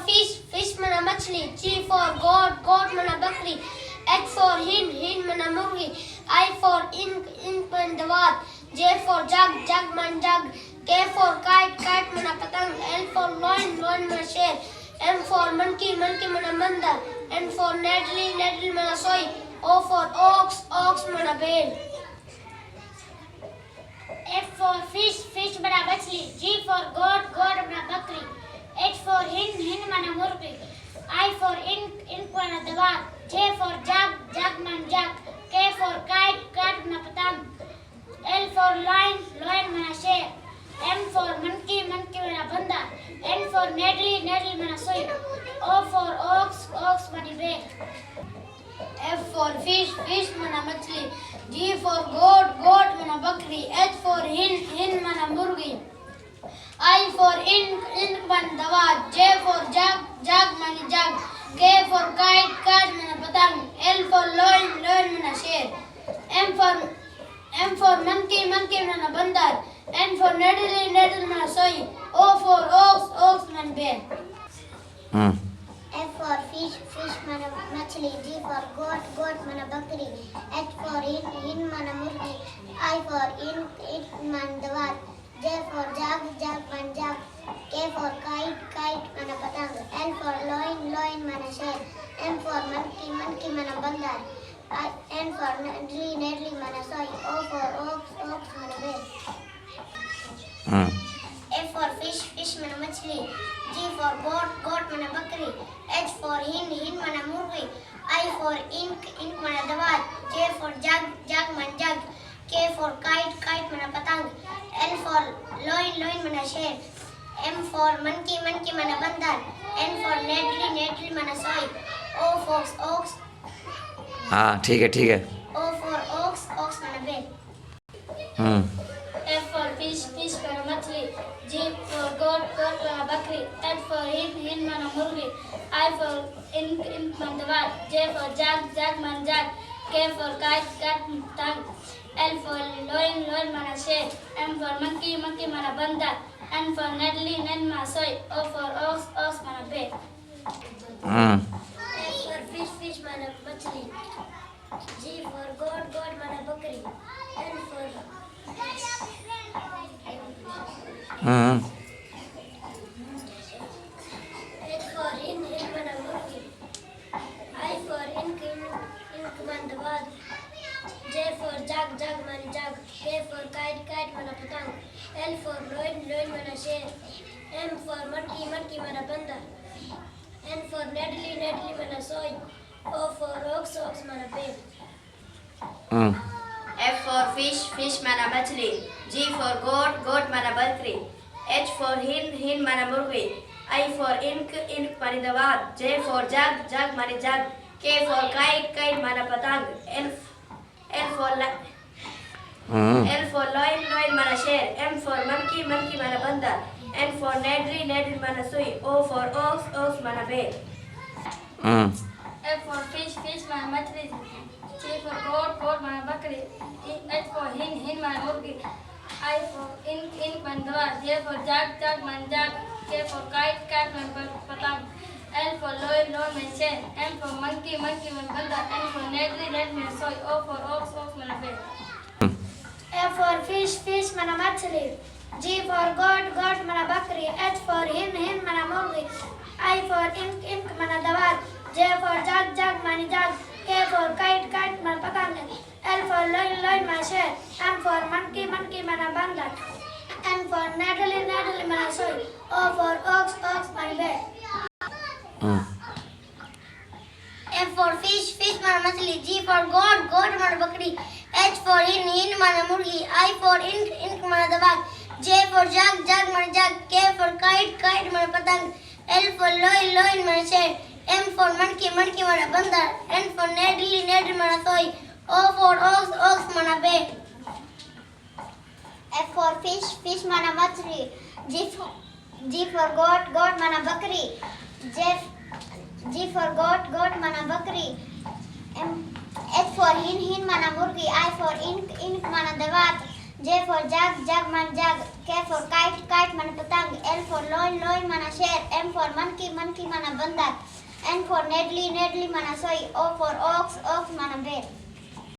fish, fish mana machli. G for goat, goat mana bakri. H for hen, hen mana murgi. I for ink, ink mana dawat. J for jug, jug mana jug. K for kite, kite mana patang. L for loin, loin mana sher. M for monkey, monkey mana mandar. N for nettly, nettly mana soy. O for ox, ox mana bale. F for fish, fish mana machli. G for goat, goat mana bakri. H for hen, hen mana murgi. I for ink, ink mana dawat. J for jug, jug mana jug. K for kite, kite mana patang. L for lion, lion mana sher. M for monkey, monkey mana banda. N for nettly, nettly mana soy. O for ox, ox mana bale. F for fish, fish mana machli. G for goat, goat mana bakri. H for hen, hen mana murgi. I for ink, ink mana dawat. J for jug, jug mana jug. K for kite, kite mana patang. L for lion, lion mana sher. M for monkey, monkey mana bandar. N for nettly, nettly mana soy. O for ox, ox mana bale. F for fish, fish mana machli. G for goat, goat mana bakri. H for hen, hen mana murgi. I for ink, ink mana dawat. J for jug, jug mana jug. K for kite, kite mana patang. L for loin, loin mana sher. M for monkey, monkey mana bandar. N for nettly, nettly mana soy. O for ox, ox mana bale. F for fish, fish mana machli. G for goat, goat mana bakri. H for hen, hen mana murgi. I for ink, ink mana dawat. J for jug, jug mana jug. K for kite, kite mana patang. L for loin, loin mana sher. M for monkey, monkey mana bandar. N for nettly, nettly mana soy. O for ox. हाँ ठीक है O for ox, ox mana bale. F for fish, fish mana machli. G for goat, goat mana bakri. H for hen, hen mana murgi. I for ink, ink mana dawat. J for jug, jug mana jug. K for kite, kite mana patang. L for loin, loin mana sher. M for monkey, monkey mana bandar. N for nettly, nettly mana soy. O for ox, ox mana bale. F for fish, fish mana machli. G for goat, goat mana bakri. N for H for hen, hen mana murgi. I for ink, ink mana dawat. J for jug, jug mana jug. K for kite, kite mana patang. L for loin, loin mana sher. M for monkey, monkey mana bandar. N for nettly, nettly mana soy. O for ox, ox mana bale. F for fish, fish mana machli. G for goat, goat mana bakri. H for hen, hen mana murgi. I for ink, ink mana dawat. J for jug, jug mana jug. K for kite, kite mana patang. L for loin, loin mana sher. M for monkey, monkey mana bandar. N for nettly, nettly mana soy. O for ox, ox mana bale. F for fish, fish mana machli. G for goat, goat mana bakri. H for hen, hen mana murgi. I for ink, ink mana dawat. J for jug, jug mana jug. K for kite, kite mana patang. L for loin, loin mana sher. M for monkey, monkey mana bandar. N for nettly, nettly mana soy. O for ox, ox mana bale. F for fish, fish mana machli. G for goat, goat mana bakri. H for hen, hen mana murgi. I for ink, ink mana dawat. J for jug, jug mana jug. K for kite, kite mana patang. L for loin, loin mana sher. M for monkey, monkey mana bandar. N for nettly, nettly mana soy. O for ox, ox mana bale. F for fish, fish mana machli. G for goat, goat mana bakri. H for hen, hen mana murgi. I for ink, ink mana dawat. J for jug, jug mana jug. K for kite, kite mana patang. L for loin, loin mana sher. M for monkey, monkey mana bandar. N for nettly, nettly mana soy. O for ox, ox mana bale. F for fish, fish mana machli. G for goat, goat mana bakri. G for goat, goat mana bakri. H for hen, hen mana murgi. I for ink, ink mana dawat. J for jug, jug mana jug. K for kite, kite mana patang. L for loin, loin mana sher. M for for monkey, monkey mana बंदर. N for Nedley, Nedley mana soy. O for ox, ox mana bear.